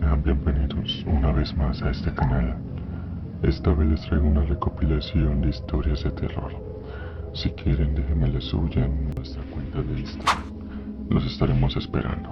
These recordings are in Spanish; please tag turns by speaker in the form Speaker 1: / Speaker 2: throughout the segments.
Speaker 1: Sean bienvenidos una vez más a este canal. Esta vez les traigo una recopilación de historias de terror. Si quieren, déjenme la suya en nuestra cuenta de Instagram. Los estaremos esperando.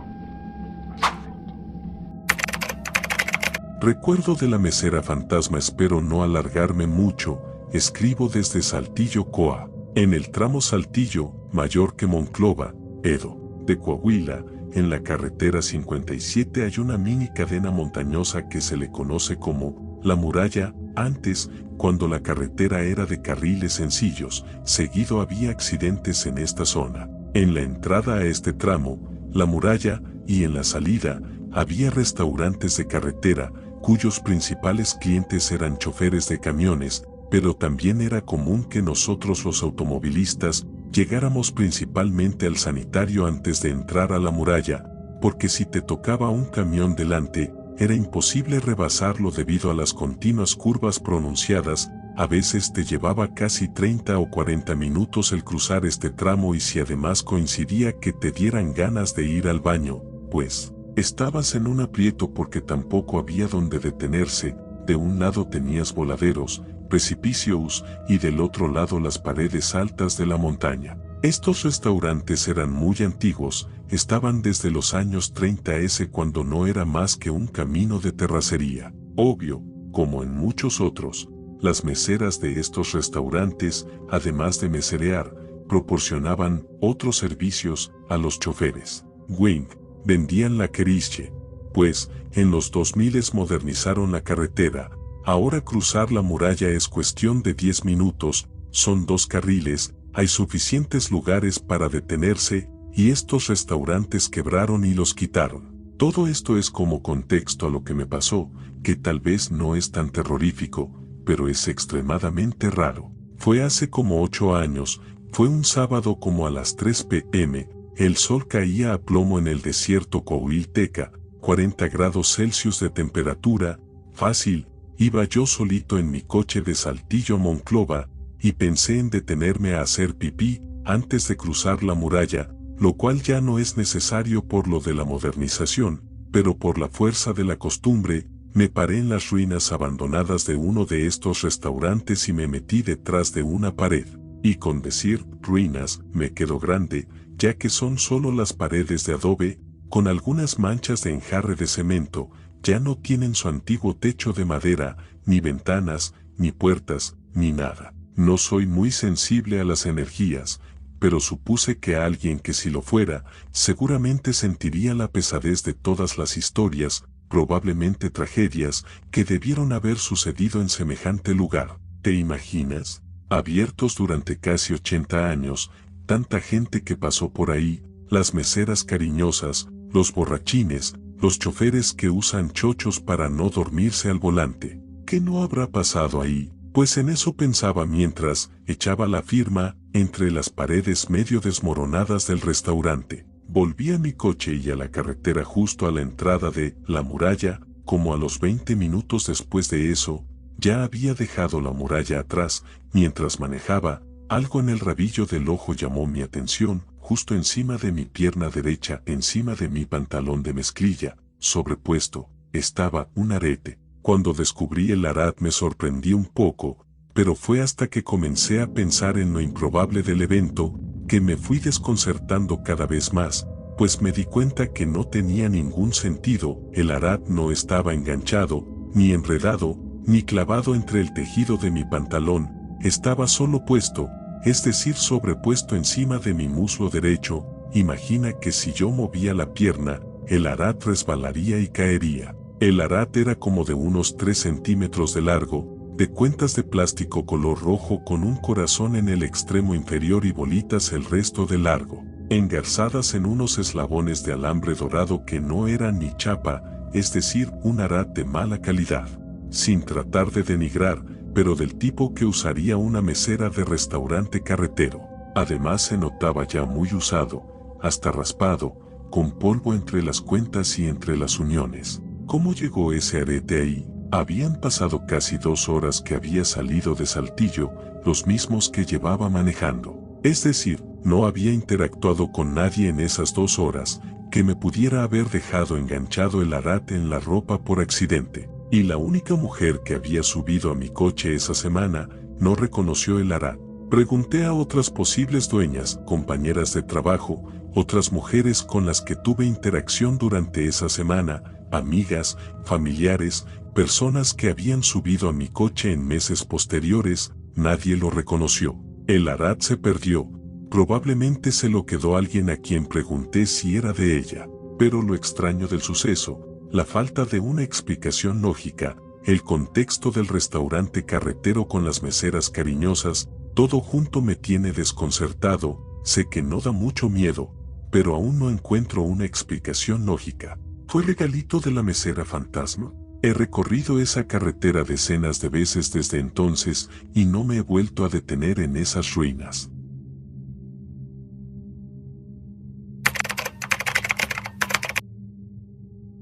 Speaker 2: Recuerdo de la mesera fantasma. Espero no alargarme mucho. Escribo desde Saltillo, Coa, en el tramo Saltillo, mayor que Monclova, Edo, de Coahuila. En la carretera 57 hay una mini cadena montañosa que se le conoce como La Muralla. Antes, cuando la carretera era de carriles sencillos, seguido había accidentes en esta zona. En la entrada a este tramo, La Muralla, y en la salida, había restaurantes de carretera, cuyos principales clientes eran choferes de camiones, pero también era común que nosotros los automovilistas llegáramos principalmente al sanitario antes de entrar a La Muralla, porque si te tocaba un camión delante, era imposible rebasarlo debido a las continuas curvas pronunciadas. A veces te llevaba casi 30 o 40 minutos el cruzar este tramo, y si además coincidía que te dieran ganas de ir al baño, pues estabas en un aprieto porque tampoco había donde detenerse. De un lado tenías voladeros, precipicios, y del otro lado las paredes altas de la montaña. Estos restaurantes eran muy antiguos, estaban desde los años 30, cuando no era más que un camino de terracería. Obvio, como en muchos otros, las meseras de estos restaurantes, además de meserear, proporcionaban otros servicios a los choferes. Wing, vendían la queriche, pues en los 2000 modernizaron la carretera. Ahora cruzar La Muralla es cuestión de 10 minutos, son 2 carriles, hay suficientes lugares para detenerse, y estos restaurantes quebraron y los quitaron. Todo esto es como contexto a lo que me pasó, que tal vez no es tan terrorífico, pero es extremadamente raro. Fue hace como 8 años, fue un sábado como a las 3 p.m., el sol caía a plomo en el desierto coahuilteca, 40 grados Celsius de temperatura, fácil. Iba yo solito en mi coche de Saltillo a Monclova, y pensé en detenerme a hacer pipí antes de cruzar La Muralla, lo cual ya no es necesario por lo de la modernización, pero por la fuerza de la costumbre, me paré en las ruinas abandonadas de uno de estos restaurantes y me metí detrás de una pared. Y con decir ruinas, me quedo grande, ya que son solo las paredes de adobe, con algunas manchas de enjarre de cemento. Ya no tienen su antiguo techo de madera, ni ventanas, ni puertas, ni nada. No soy muy sensible a las energías, pero supuse que alguien que si lo fuera, seguramente sentiría la pesadez de todas las historias, probablemente tragedias, que debieron haber sucedido en semejante lugar. ¿Te imaginas? Abiertos durante casi 80 años, tanta gente que pasó por ahí, las meseras cariñosas, los borrachines, los choferes que usan chochos para no dormirse al volante. ¿Qué no habrá pasado ahí? Pues en eso pensaba mientras echaba la firma entre las paredes medio desmoronadas del restaurante. Volví a mi coche y a la carretera justo a la entrada de La Muralla. Como a los 20 minutos después de eso, ya había dejado La Muralla atrás. Mientras manejaba, algo en el rabillo del ojo llamó mi atención. Justo encima de mi pierna derecha, encima de mi pantalón de mezclilla, sobrepuesto, estaba un arete. Cuando descubrí el arat me sorprendí un poco, pero fue hasta que comencé a pensar en lo improbable del evento, que me fui desconcertando cada vez más, pues me di cuenta que no tenía ningún sentido. El arat no estaba enganchado, ni enredado, ni clavado entre el tejido de mi pantalón, estaba solo puesto, es decir, sobrepuesto encima de mi muslo derecho. Imagina que si yo movía la pierna, el arat resbalaría y caería. El arat era como de unos 3 centímetros de largo, de cuentas de plástico color rojo con un corazón en el extremo inferior y bolitas el resto de largo, engarzadas en unos eslabones de alambre dorado que no eran ni chapa, es decir, un arat de mala calidad. Sin tratar de denigrar, pero del tipo que usaría una mesera de restaurante carretero. Además se notaba ya muy usado, hasta raspado, con polvo entre las cuentas y entre las uniones. ¿Cómo llegó ese arete ahí? Habían pasado casi 2 horas que había salido de Saltillo, los mismos que llevaba manejando. Es decir, no había interactuado con nadie en esas 2 horas, que me pudiera haber dejado enganchado el arad en la ropa por accidente. Y la única mujer que había subido a mi coche esa semana no reconoció el arad. Pregunté a otras posibles dueñas, compañeras de trabajo, otras mujeres con las que tuve interacción durante esa semana, amigas, familiares, personas que habían subido a mi coche en meses posteriores, nadie lo reconoció. El arad se perdió. Probablemente se lo quedó alguien a quien pregunté si era de ella. Pero lo extraño del suceso, la falta de una explicación lógica, el contexto del restaurante carretero con las meseras cariñosas, todo junto me tiene desconcertado. Sé que no da mucho miedo, pero aún no encuentro una explicación lógica. ¿Fue regalito de la mesera fantasma? He recorrido esa carretera decenas de veces desde entonces y no me he vuelto a detener en esas ruinas.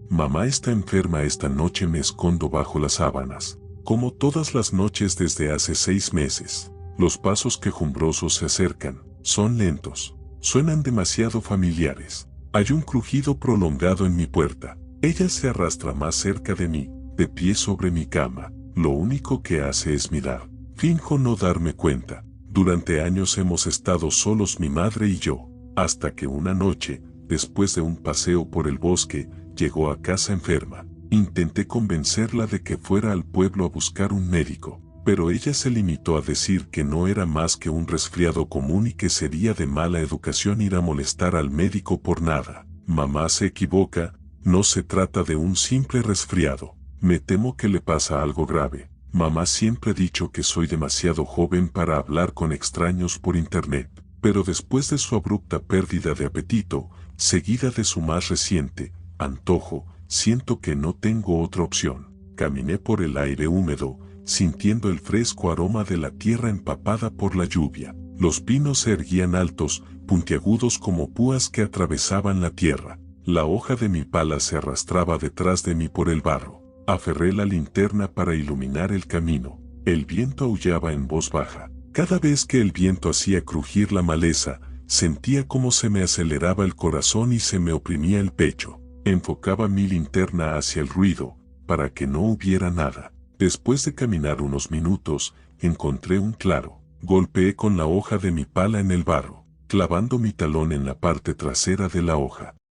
Speaker 2: Mamá está enferma. Esta noche me escondo bajo las sábanas, como todas las noches desde hace 6 meses. Los pasos quejumbrosos se acercan, son lentos, suenan demasiado familiares. Hay un crujido prolongado en mi puerta. Ella se arrastra más cerca de mí, de pie sobre mi cama. Lo único que hace es mirar. Finjo no darme cuenta. Durante años hemos estado solos mi madre y yo, hasta que una noche, después de un paseo por el bosque, llegó a casa enferma. Intenté convencerla de que fuera al pueblo a buscar un médico, pero ella se limitó a decir que no era más que un resfriado común y que sería de mala educación ir a molestar al médico por nada. Mamá se equivoca, no se trata de un simple resfriado. Me temo que le pasa algo grave. Mamá siempre ha dicho que soy demasiado joven para hablar con extraños por internet, pero después de su abrupta pérdida de apetito, seguida de su más reciente antojo, siento que no tengo otra opción. Caminé por el aire húmedo, sintiendo el fresco aroma de la tierra empapada por la lluvia. Los pinos se erguían altos, puntiagudos como púas que atravesaban la tierra. La hoja de mi pala se arrastraba detrás de mí por el barro. Aferré la linterna para iluminar el camino. El viento aullaba en voz baja. Cada vez que el viento hacía crujir la maleza, sentía como se me aceleraba el corazón y se me oprimía el pecho. Enfocaba mi linterna hacia el ruido, para que no hubiera nada. Después de caminar unos minutos, encontré un claro. Golpeé con la hoja de mi pala en el barro, clavando mi talón en la parte trasera de la hoja.